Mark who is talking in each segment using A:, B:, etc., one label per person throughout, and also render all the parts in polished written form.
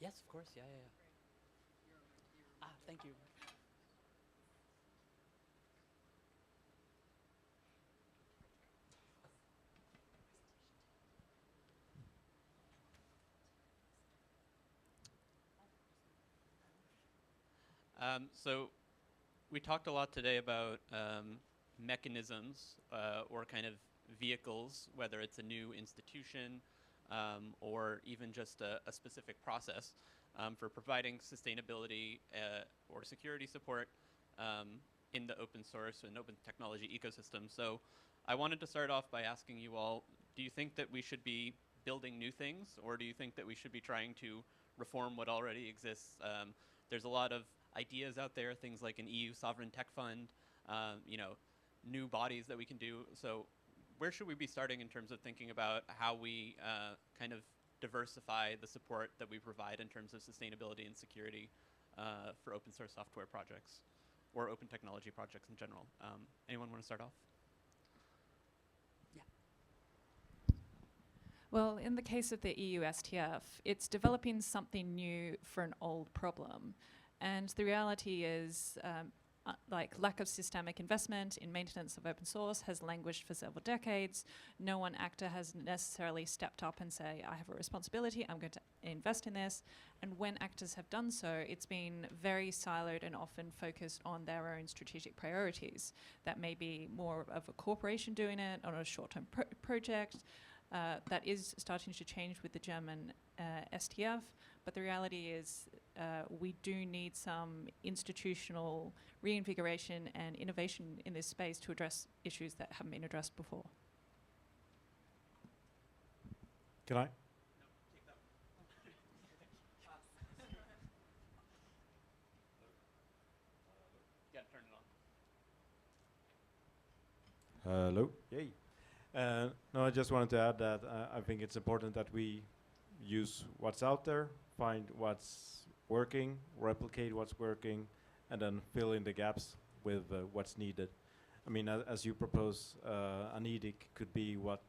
A: Yes, of course. Yeah, yeah, yeah. Ah, thank you. So we talked a lot today about mechanisms or kind of vehicles, whether it's a new institution or even just a specific process for providing sustainability or security support in the open source and open technology ecosystem. So I wanted to start off by asking you all, do you think that we should be building new things, or do you think that we should be trying to reform what already exists? There's a lot of ideas out there, things like an EU sovereign tech fund, you know, new bodies that we can do. So where should we be starting in terms of thinking about how we kind of diversify the support that we provide in terms of sustainability and security for open source software projects or open technology projects in general? Anyone want to start off? Yeah.
B: Well, in the case of the EU STF, it's developing something new for an old problem. And the reality is, like lack of systemic investment in maintenance of open source has languished for several decades. No one actor has necessarily stepped up and say, I have a responsibility, I'm going to invest in this. And when actors have done so, it's been very siloed and often focused on their own strategic priorities. That may be more of a corporation doing it on a short-term project. That is starting to change with the German STF, but the reality is we do need some institutional reinvigoration and innovation in this space to address issues that haven't been addressed before.
C: Can I?
A: Yeah, turn it on.
C: Hello. Yay. No, I just wanted to add that I think it's important that we use what's out there, find what's working, replicate what's working, and then fill in the gaps with what's needed. I mean, as you propose, an edict could be what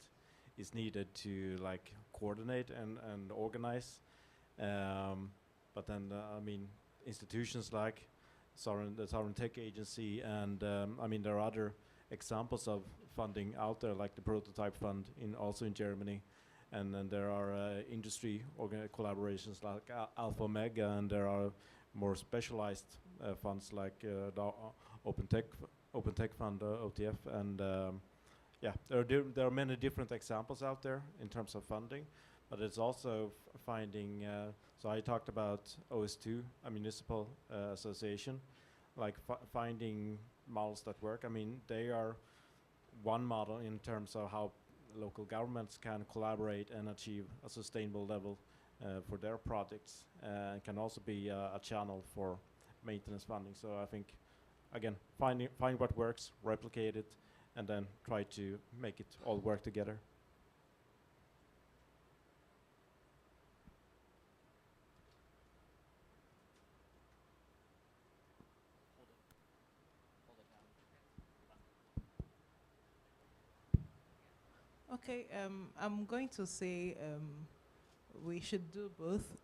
C: is needed to like coordinate and organize. But then, I mean, institutions like the Sovereign Tech Agency, and I mean, there are other examples of funding out there, like the Prototype Fund also in Germany. And then there are industry collaborations like Alpha Omega, and there are more specialized funds like the Open Tech Fund, OTF, and yeah, there are many different examples out there in terms of funding, but it's also finding. So I talked about OS2, a municipal association, like finding models that work. I mean, they are one model in terms of how local governments can collaborate and achieve a sustainable level for their projects, and can also be a channel for maintenance funding. So I think, again, find what works, replicate it, and then try to make it all work together.
D: Okay, I'm going to say we should do both.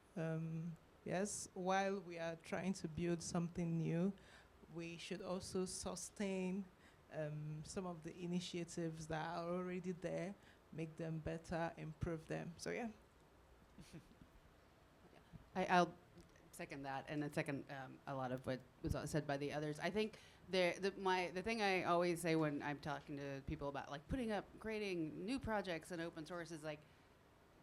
D: Yes, while we are trying to build something new, we should also sustain some of the initiatives that are already there, make them better, improve them. So yeah.
E: I'll second that, and then second a lot of what was said by the others. I think the thing I always say when I'm talking to people about like creating new projects and open source is like,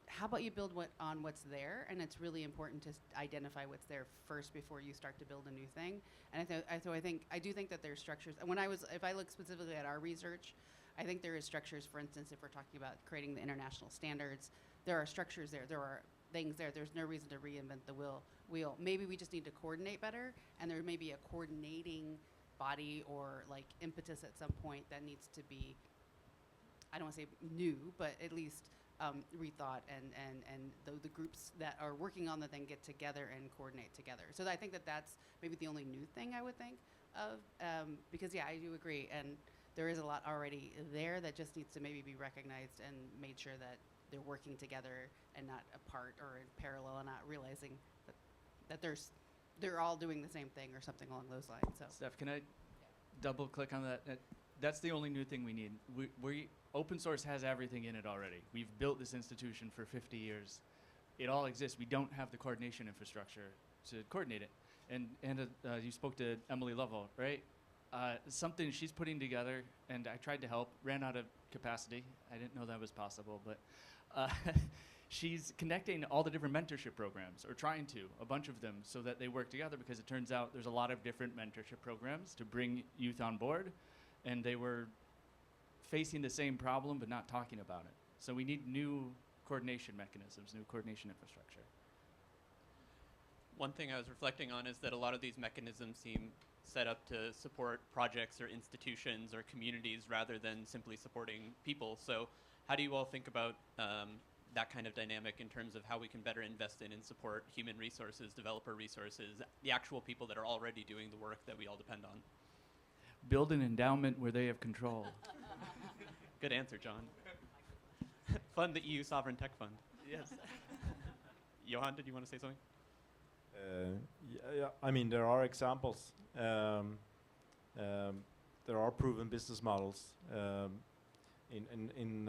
E: how about you build on what's there? And it's really important to identify what's there first before you start to build a new thing. And I do think that there's structures. And if I look specifically at our research, I think there is structures. For instance, if we're talking about creating the international standards, there are structures there. There are things there. There's no reason to reinvent the wheel. Maybe we just need to coordinate better, and there may be a coordinating body or like impetus at some point that needs to be, I don't want to say new, but at least rethought, and the groups that are working on the thing get together and coordinate together. So I think that's maybe the only new thing I would think of, because yeah, I do agree, and there is a lot already there that just needs to maybe be recognized and made sure that they're working together and not apart or in parallel, and not realizing that they're all doing the same thing or something along those lines. So
F: Steph, can I double click on that? That's the only new thing we need. Open source has everything in it already. We've built this institution for 50 years. It all exists. We don't have the coordination infrastructure to coordinate it. And you spoke to Emily Lovell, right? Something she's putting together, and I tried to help, ran out of capacity. I didn't know that was possible, but she's connecting all the different mentorship programs, or trying to, a bunch of them, so that they work together, because it turns out there's a lot of different mentorship programs to bring youth on board, and they were facing the same problem but not talking about it. So we need new coordination mechanisms, new coordination infrastructure.
A: One thing I was reflecting on is that a lot of these mechanisms seem set up to support projects or institutions or communities rather than simply supporting people. So how do you all think about that kind of dynamic in terms of how we can better invest in and support human resources, developer resources, the actual people that are already doing the work that we all depend on?
F: Build an endowment where they have control.
A: Good answer, John. Fund the EU Sovereign Tech Fund.
F: Yes.
A: Johan, did you want to say something?
C: Yeah, I mean, there are examples. There are proven business models in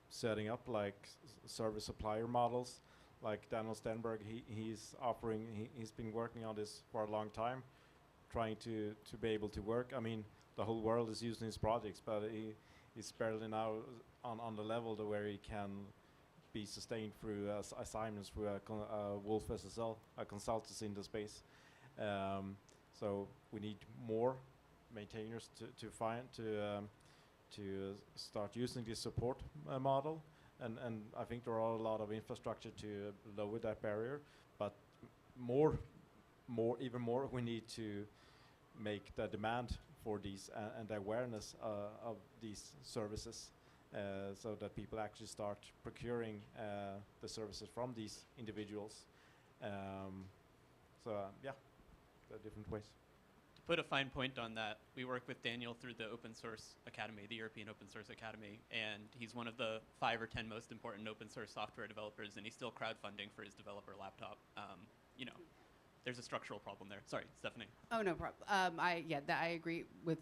C: setting up like service supplier models. Like Daniel Stenberg, he's been working on this for a long time, trying to be able to work. I mean, the whole world is using his projects, but he's barely now on the level to where he can be sustained through assignments through a Wolf SSL, a consultancy in the space. So we need more maintainers to start using this support model, and I think there are a lot of infrastructure to lower that barrier, but even more we need to make the demand for these and the awareness of these services, so that people actually start procuring the services from these individuals. Yeah, there are different ways.
A: To put a fine point on that, we work with Daniel through the Open Source Academy, the European Open Source Academy, and he's one of the 5 or 10 most important open source software developers, and he's still crowdfunding for his developer laptop. There's a structural problem there. Sorry, Stephanie.
E: Oh, no problem. I agree with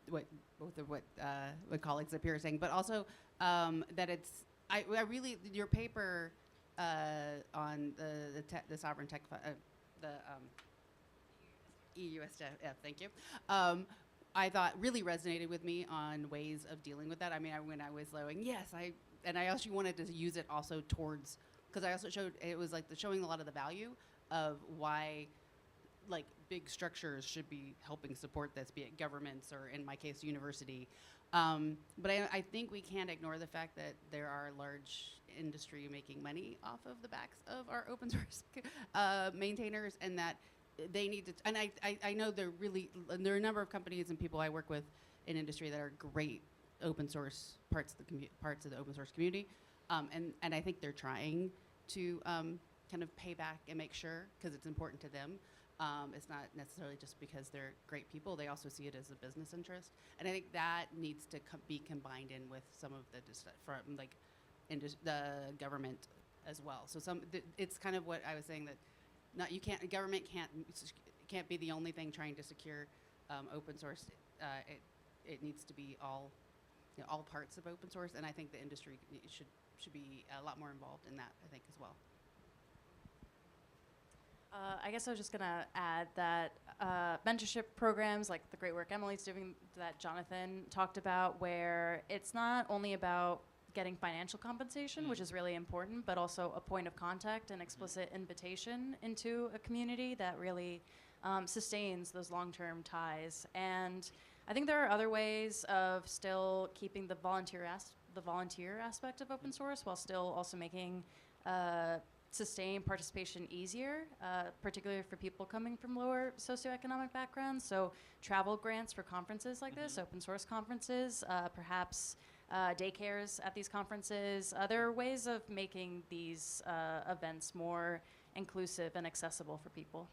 E: what both of what colleagues up here are saying, but also that I really, your paper on the sovereign tech the EUSF, thank you. I thought really resonated with me on ways of dealing with that. I mean, when I was going, yes, I actually wanted to use it also towards, because I also showed, it was like showing a lot of the value of why like big structures should be helping support this, be it governments or in my case university. But I think we can't ignore the fact that there are large industry making money off of the backs of our open source maintainers, and that they need to, and I know there are a number of companies and people I work with in industry that are great open source parts of the open source community, and I think they're trying to kind of pay back and make sure, because it's important to them. It's not necessarily just because they're great people. They also see it as a business interest, and I think that needs to be combined in with some of the from like the government as well. So it's kind of what I was saying, that government can't be the only thing trying to secure open source. It needs to be all parts of open source, and I think the industry should be a lot more involved in that, I think, as well.
G: I guess I was just going to add that mentorship programs, like the great work Emily's doing, that Jonathan talked about, where it's not only about getting financial compensation, which is really important, but also a point of contact and explicit invitation into a community that really sustains those long-term ties. And I think there are other ways of still keeping the volunteer aspect of open source while still also making sustained participation easier, particularly for people coming from lower socioeconomic backgrounds. So travel grants for conferences like this, open source conferences, perhaps daycares at these conferences. There are ways of making these events more inclusive and accessible for people.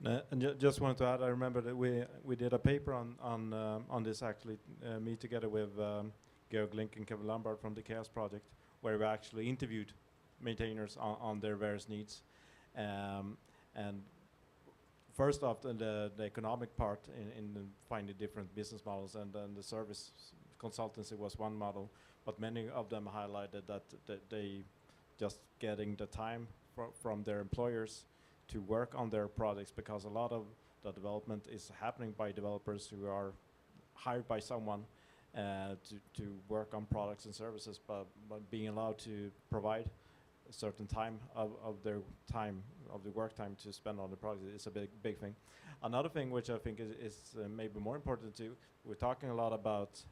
C: And just wanted to add, I remember that we did a paper on this actually, me together with Georg Link and Kevin Lombard from the Chaos Project, where we actually interviewed maintainers on their various needs. And first off, the economic part in finding different business models, and then the service consultancy was one model, but many of them highlighted that they just getting the time from their employers to work on their projects, because a lot of the development is happening by developers who are hired by someone to work on products and services, but being allowed to provide a certain time of their time, of the work time to spend on the project is a big thing. Another thing which I think is maybe more important too, we're talking a lot about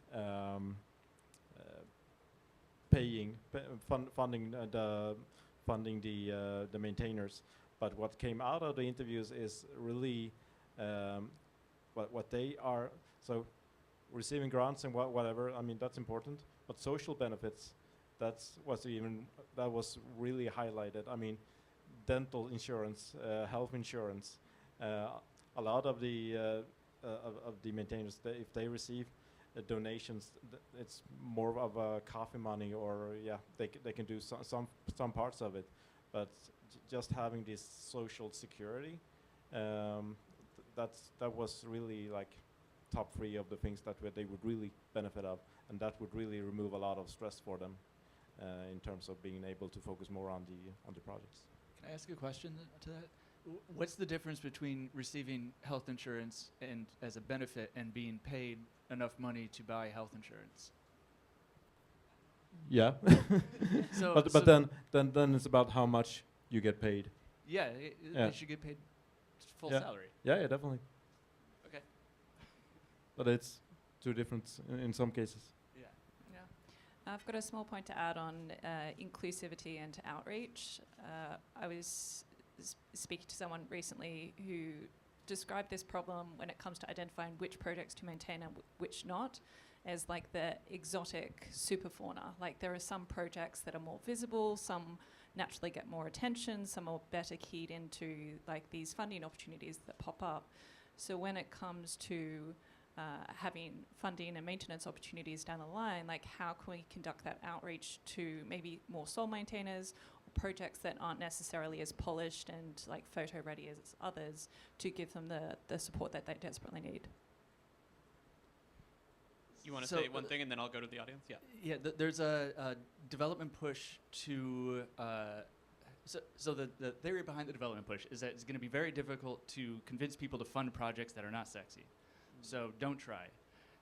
C: funding the maintainers, but what came out of the interviews is really what they are. So receiving grants and whatever, I mean, that's important, but social benefits, that was really highlighted. I mean, dental insurance, health insurance, a lot of the maintainers, if they receive donations, it's more of a coffee money, or they can do some parts of it, but just having this social security, that was really like top 3 of the things that they would really benefit of, and that would really remove a lot of stress for them in terms of being able to focus more on the projects.
F: Can I ask a question to that? What's the difference between receiving health insurance and as a benefit and being paid enough money to buy health insurance?
C: Yeah.
F: So
C: but then it's about how much you get paid.
F: Yeah, they should get paid full salary.
C: Yeah, definitely.
F: Okay.
C: But it's two different in some cases.
F: Yeah.
B: Yeah. I've got a small point to add on inclusivity and outreach. I was speaking to someone recently who described this problem when it comes to identifying which projects to maintain and which not, as like the exotic superfauna. Like there are some projects that are more visible, some naturally get more attention, some are better keyed into like these funding opportunities that pop up. So when it comes to having funding and maintenance opportunities down the line, like how can we conduct that outreach to maybe more sole maintainers, or projects that aren't necessarily as polished and like photo ready as others, to give them the support that they desperately need.
A: You want to say one thing and then I'll go to the audience? Yeah.
F: Yeah, there's a development push to, so the theory behind the development push is that it's going to be very difficult to convince people to fund projects that are not sexy. So don't try.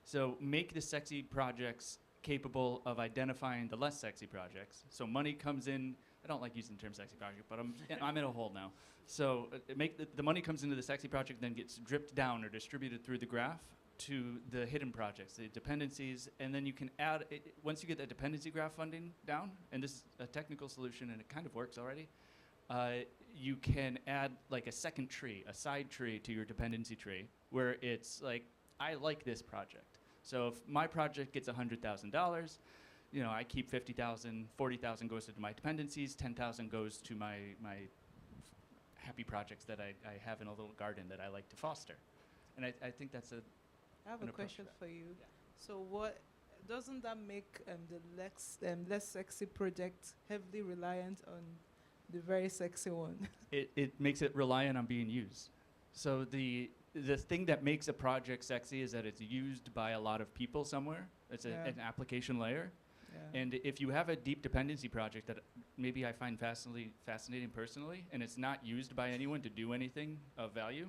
F: So make the sexy projects capable of identifying the less sexy projects. So money comes in. I don't like using the term sexy project, but I'm in a hole now. So make the money comes into the sexy project, then gets dripped down or distributed through the graph to the hidden projects, the dependencies, and then you can add, once you get that dependency graph funding down, and this is a technical solution and it kind of works already, you can add like a second tree, a side tree to your dependency tree, where it's like, I like this project. So if my project gets $100,000, you know, I keep 50,000, 40,000 goes to my dependencies, 10,000 goes to my happy projects that I have in a little garden that I like to foster. And I think that's
D: I have a question for you.
F: Yeah.
D: So what doesn't that make the less sexy project heavily reliant on the very sexy one?
F: It makes it reliant on being used. So the thing that makes a project sexy is that it's used by a lot of people somewhere. It's an application layer.
D: Yeah.
F: And if you have a deep dependency project that maybe I find fascinating personally, and it's not used by anyone to do anything of value,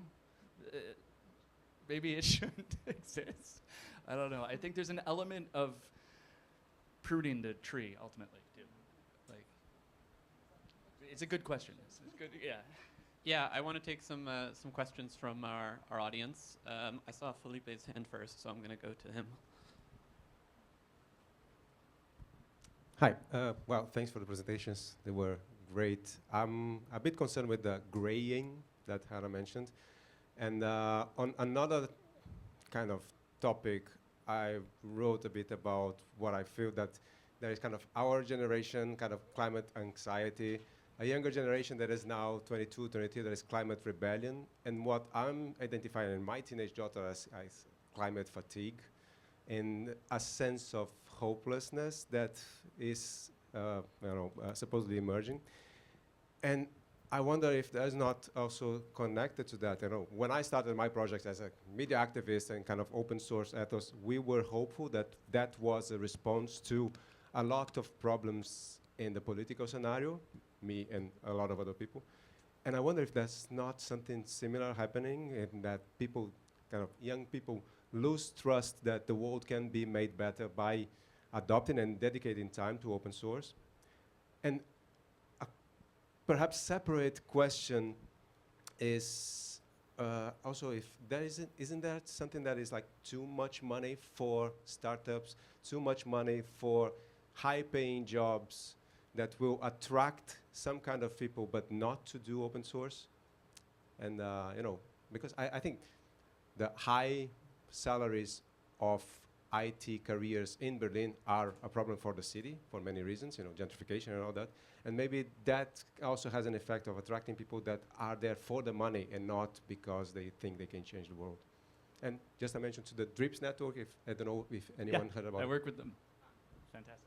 F: maybe it shouldn't exist. I don't know. I think there's an element of pruning the tree ultimately too. Like, it's a good question. It's good. Yeah.
A: Yeah, I want to take some questions from our audience. I saw Felipe's hand first, so I'm going to go to him.
H: Hi. Well, thanks for the presentations. They were great. I'm a bit concerned with the graying that Hannah mentioned. And on another kind of topic, I wrote a bit about what I feel that there is kind of our generation, kind of climate anxiety, a younger generation that is now 22, 23, that is climate rebellion, and what I'm identifying in my teenage daughter as climate fatigue, and a sense of hopelessness that is supposedly emerging. And I wonder if that's not also connected to that. When I started my project as a media activist and kind of open source ethos, we were hopeful that that was a response to a lot of problems in the political scenario, me and a lot of other people. And I wonder if that's not something similar happening, and that people, young people, lose trust that the world can be made better by adopting and dedicating time to open source. And a perhaps separate question is also if there isn't there something that is like too much money for startups, too much money for high-paying jobs that will attract some kind of people, but not to do open source? And because I think the high salaries of IT careers in Berlin are a problem for the city for many reasons, gentrification and all that. And maybe that also has an effect of attracting people that are there for the money and not because they think they can change the world. And just a mention to the DRIPS network, I don't know if anyone heard about it.
F: I work with them. Fantastic.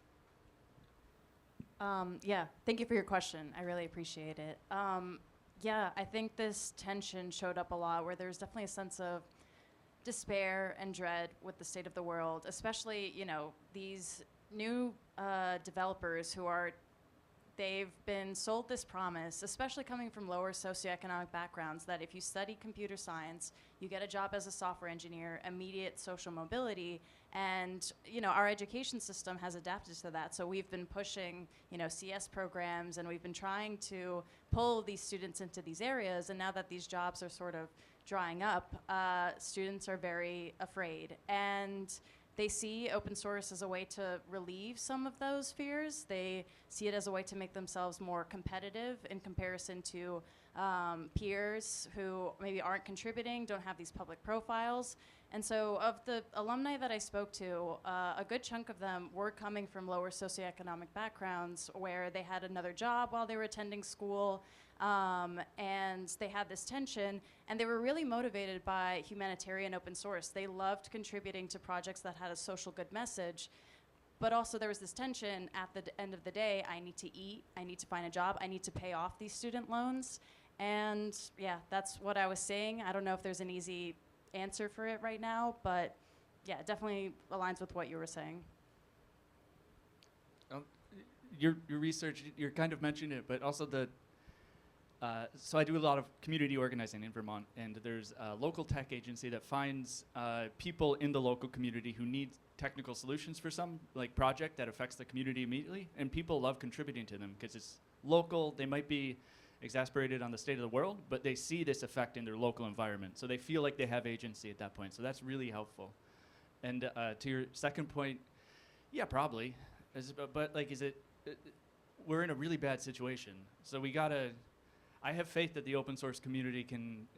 G: Yeah, thank you for your question. I really appreciate it. Yeah, I think this tension showed up a lot where there's definitely a sense of despair and dread with the state of the world, especially, these new developers they've been sold this promise, especially coming from lower socioeconomic backgrounds, that if you study computer science, you get a job as a software engineer, immediate social mobility, and our education system has adapted to that. So we've been pushing CS programs, and we've been trying to pull these students into these areas. And now that these jobs are sort of drying up, students are very afraid, and they see open source as a way to relieve some of those fears. They see it as a way to make themselves more competitive in comparison to peers who maybe aren't contributing, don't have these public profiles. And so of the alumni that I spoke to, a good chunk of them were coming from lower socioeconomic backgrounds where they had another job while they were attending school, and they had this tension, and they were really motivated by humanitarian open source. They loved contributing to projects that had a social good message, but also there was this tension at the end of the day. I need to eat, I need to find a job, I need to pay off these student loans. And yeah, that's what I was saying. I don't know if there's an easy answer for it right now, but yeah, it definitely aligns with what you were saying.
F: Your research, you're kind of mentioning it, but also so I do a lot of community organizing in Vermont, and there's a local tech agency that finds people in the local community who need technical solutions for some project that affects the community immediately, and people love contributing to them because it's local. They might be exasperated on the state of the world, but they see this effect in their local environment, so they feel like they have agency at that point. So that's really helpful. And to your second point, yeah, probably. But is it? We're in a really bad situation, so we gotta. I have faith that the open source community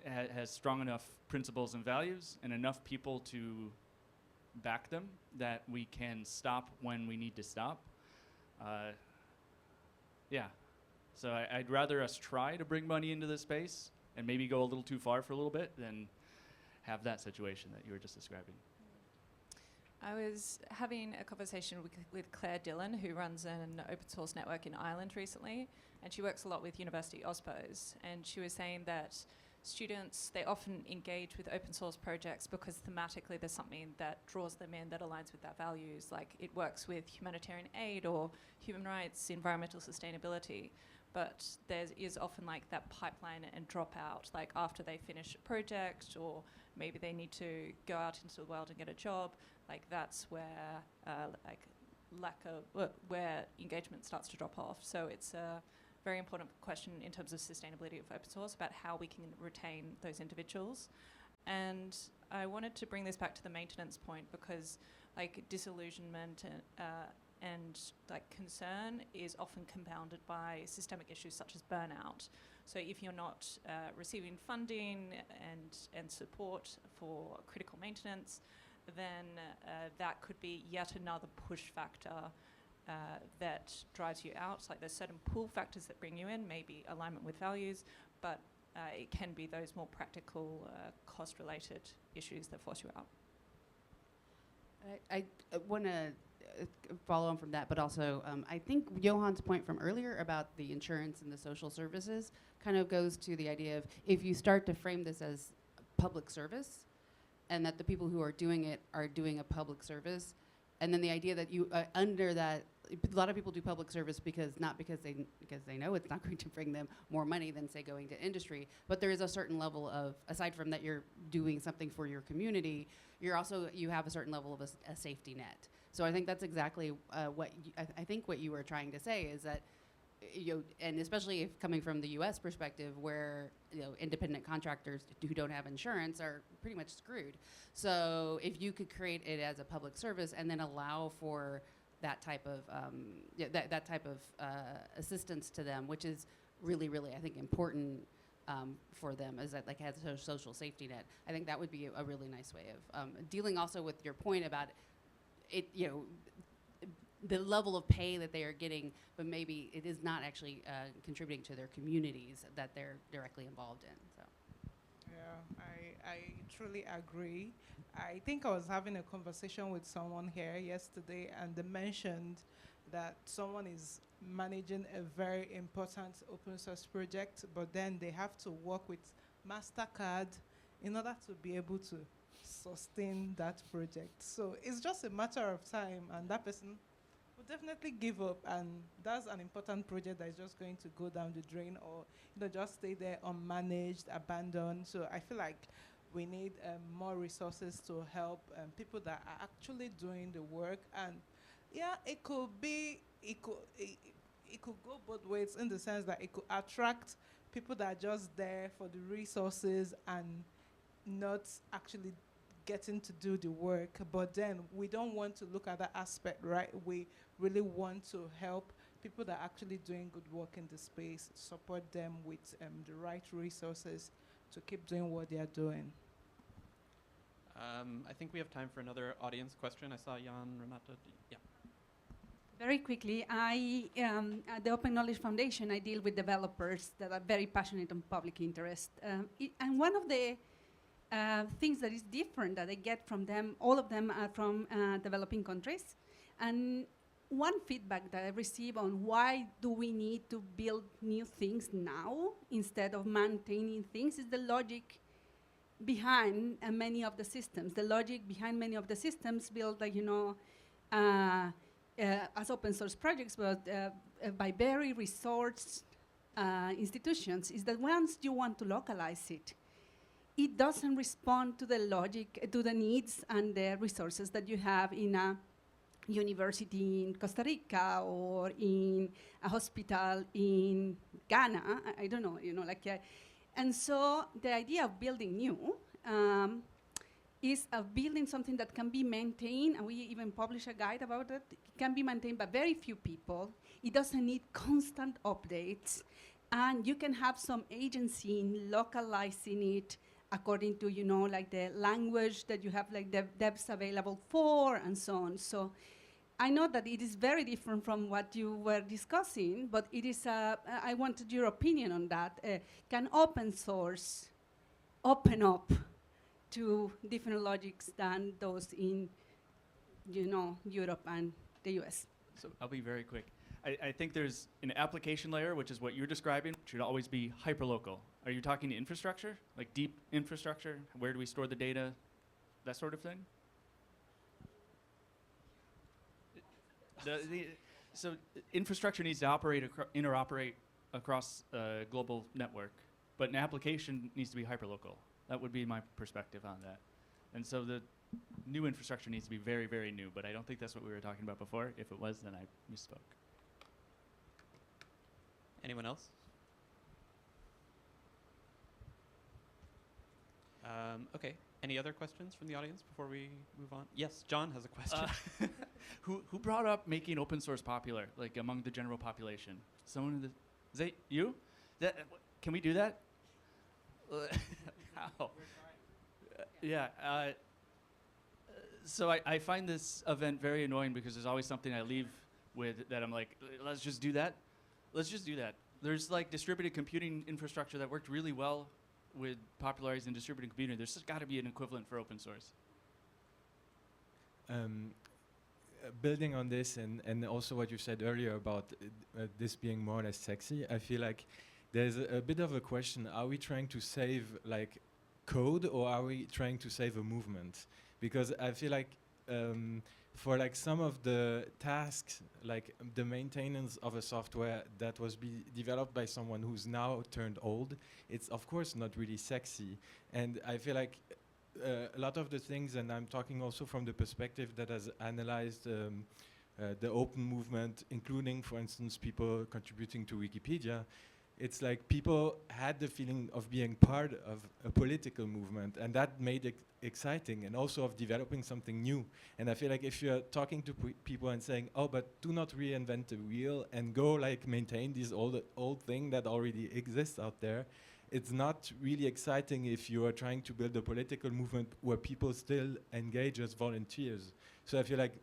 F: has strong enough principles and values and enough people to back them that we can stop when we need to stop. Yeah. So I'd rather us try to bring money into this space and maybe go a little too far for a little bit than have that situation that you were just describing.
B: I was having a conversation with Claire Dillon, who runs an open source network in Ireland recently, and she works a lot with University OSPOs, and she was saying that students, they often engage with open source projects because thematically there's something that draws them in that aligns with their values, like it works with humanitarian aid or human rights, environmental sustainability. But there is often that pipeline and dropout, after they finish a project, or maybe they need to go out into the world and get a job. That's where where engagement starts to drop off. So it's a very important question in terms of sustainability of open source about how we can retain those individuals. And I wanted to bring this back to the maintenance point because disillusionment and concern is often compounded by systemic issues such as burnout. So if you're not receiving funding and support for critical maintenance, then that could be yet another push factor that drives you out. There's certain pull factors that bring you in, maybe alignment with values, but it can be those more practical cost-related issues that force you out.
E: I want to follow on from that, but also I think Johan's point from earlier about the insurance and the social services kind of goes to the idea of if you start to frame this as public service, and that the people who are doing it are doing a public service, and then the idea that you under that, a lot of people do public service because they know it's not going to bring them more money than say going to industry, but there is a certain level of, aside from that you're doing something for your community, you have a certain level of a safety net. So I think that's exactly what I think what you were trying to say is that, and especially if coming from the U.S. perspective, where independent contractors who don't have insurance are pretty much screwed. So if you could create it as a public service and then allow for that type of that type of assistance to them, which is really, really, I think, important for them, as that has a social safety net. I think that would be a really nice way of dealing also with your point about it. The level of pay that they are getting, but maybe it is not actually contributing to their communities that they're directly involved in. So.
D: Yeah, I truly agree. I think I was having a conversation with someone here yesterday, and they mentioned that someone is managing a very important open source project, but then they have to work with MasterCard in order to be able to sustain that project. So it's just a matter of time, and that person will definitely give up, and that's an important project that is just going to go down the drain, or just stay there unmanaged, abandoned. So I feel like we need more resources to help people that are actually doing the work. And yeah, it could go both ways, in the sense that it could attract people that are just there for the resources and not actually getting to do the work. But then we don't want to look at that aspect, right? We really want to help people that are actually doing good work in the space, support them with the right resources to keep doing what they are doing.
A: I think we have time for another audience question. I saw Jan, Renata. Yeah.
I: Very quickly, at the Open Knowledge Foundation, I deal with developers that are very passionate on public interest. And one of the things that is different that I get from them, all of them are from developing countries. And one feedback that I receive on why do we need to build new things now instead of maintaining things is the logic behind many of the systems. The logic behind many of the systems built, as open source projects, but by very resourced institutions, is that once you want to localize it, it doesn't respond to the logic, to the needs and the resources that you have in a university in Costa Rica or in a hospital in Ghana. I don't know, and so the idea of building new is of building something that can be maintained, and we even publish a guide about it. It can be maintained by very few people. It doesn't need constant updates, and you can have some agency in localizing it according to, the language that you have, the devs available for, and so on. So I know that it is very different from what you were discussing, but it is, I wanted your opinion on that. Can open source open up to different logics than those in, Europe and the US?
F: So I'll be very quick. I think there's an application layer, which is what you're describing, should always be hyperlocal. Are you talking to infrastructure, like deep infrastructure? Where do we store the data? That sort of thing? So infrastructure needs to interoperate across a global network, but an application needs to be hyperlocal. That would be my perspective on that. And so the new infrastructure needs to be very, very new, but I don't think that's what we were talking about before. If it was, then I misspoke.
A: Anyone else? Okay. Any other questions from the audience before we move on? Yes, John has a question.
F: Who brought up making open source popular, like among the general population? Someone in the, is that you? Can we do that? How? Yeah. So I find this event very annoying because there's always something I leave with that I'm like, let's just do that. Let's just do that. There's distributed computing infrastructure that worked really well with popularizing distributed computing. There's just got to be an equivalent for open source.
J: building on this and also what you said earlier about this being more or less sexy, I feel like there's a bit of a question: are we trying to save like code, or are we trying to save a movement? Because I feel like for like some of the tasks, like the maintenance of a software that was developed by someone who's now turned old, it's of course not really sexy. And I feel like a lot of the things, and I'm talking also from the perspective that has analyzed the open movement, including, for instance, people contributing to Wikipedia, it's like people had the feeling of being part of a political movement, and that made it exciting, and also of developing something new. And I feel like if you're talking to people and saying, oh, but do not reinvent the wheel and go like maintain this old thing that already exists out there, it's not really exciting if you are trying to build a political movement where people still engage as volunteers. So I feel like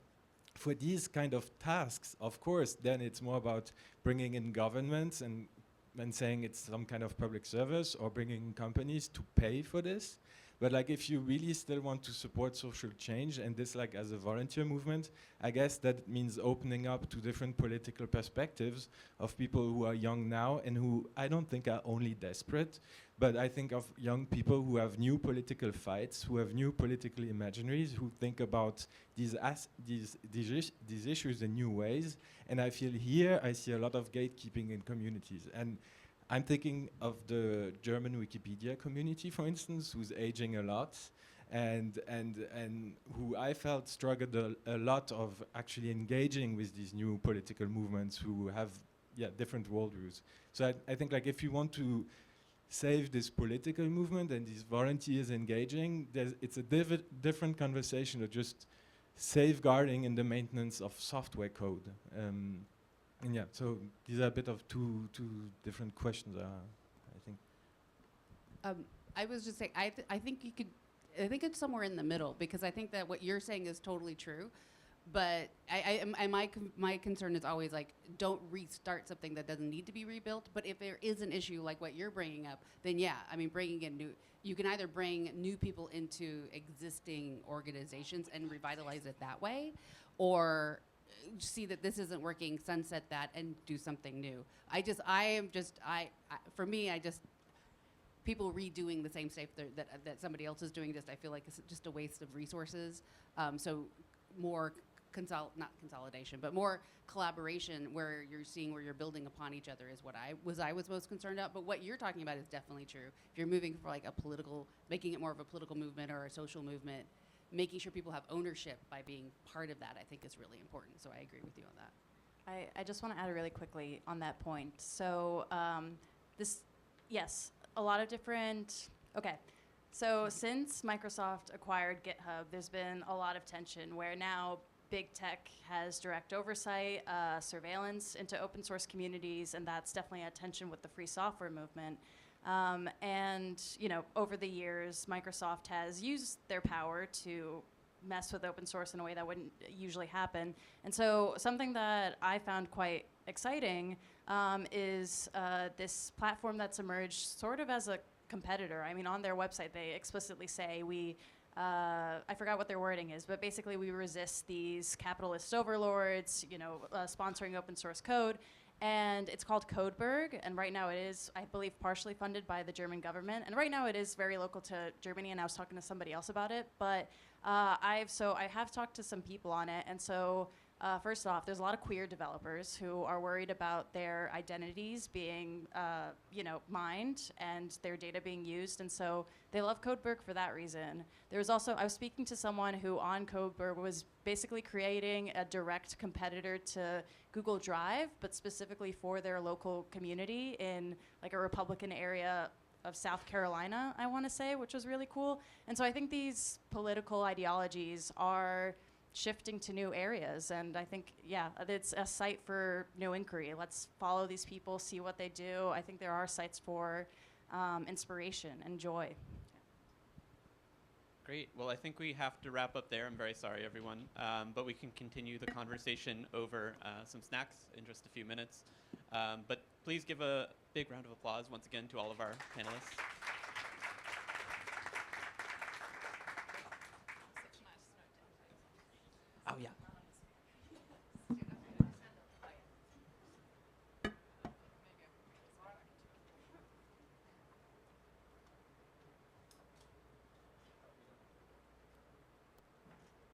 J: for these kind of tasks, of course, then it's more about bringing in governments and saying it's some kind of public service, or bringing companies to pay for this. But like if you really still want to support social change, and this like as a volunteer movement, I guess that means opening up to different political perspectives of people who are young now and who I don't think are only desperate, but I think of young people who have new political fights, who have new political imaginaries, who think about these issues in new ways. And I feel here I see a lot of gatekeeping in communities. And I'm thinking of the German Wikipedia community, for instance, who's aging a lot, and who I felt struggled a lot of actually engaging with these new political movements who have different worldviews. So I think like if you want to save this political movement and these volunteers engaging, it's a different conversation of just safeguarding in the maintenance of software code. And yeah, so these are a bit of two different questions, I think.
E: I was just saying, I think you could, I think it's somewhere in the middle, because I think that what you're saying is totally true. But my concern is always like, don't restart something that doesn't need to be rebuilt. But if there is an issue like what you're bringing up, then yeah, I mean, bringing in you can either bring new people into existing organizations and revitalize it that way, or see that this isn't working, sunset that, and do something new. For me, people redoing the same stuff that somebody else is doing, I feel like it's just a waste of resources. So more not consolidation, but more collaboration where you're building upon each other is what I was most concerned about. But what you're talking about is definitely true. If you're moving for like making it more of a political movement or a social movement, making sure people have ownership by being part of that, I think is really important. So I agree with you on that.
G: I just want to add really quickly on that point. So a lot of different, okay. So since Microsoft acquired GitHub, there's been a lot of tension where now big tech has direct oversight, surveillance into open source communities, and that's definitely a tension with the free software movement. And over the years, Microsoft has used their power to mess with open source in a way that wouldn't usually happen. And so something that I found quite exciting is this platform that's emerged sort of as a competitor. I mean, on their website, they explicitly say I forgot what their wording is, but basically we resist these capitalist overlords, sponsoring open source code. And it's called Codeberg, and right now it is, I believe, partially funded by the German government. And right now it is very local to Germany, and I was talking to somebody else about it. But I have talked to some people on it, and so first off, there's a lot of queer developers who are worried about their identities being, mined and their data being used, and so they love Codeberg for that reason. I was speaking to someone who on Codeberg was basically creating a direct competitor to Google Drive, but specifically for their local community in like a Republican area of South Carolina, I want to say, which was really cool. And so I think these political ideologies are shifting to new areas, and I think, it's a site for new inquiry. Let's follow these people, see what they do. I think there are sites for inspiration and joy.
A: Great. Well, I think we have to wrap up there. I'm very sorry, everyone. But we can continue the conversation over some snacks in just a few minutes. But please give a big round of applause once again to all of our panelists.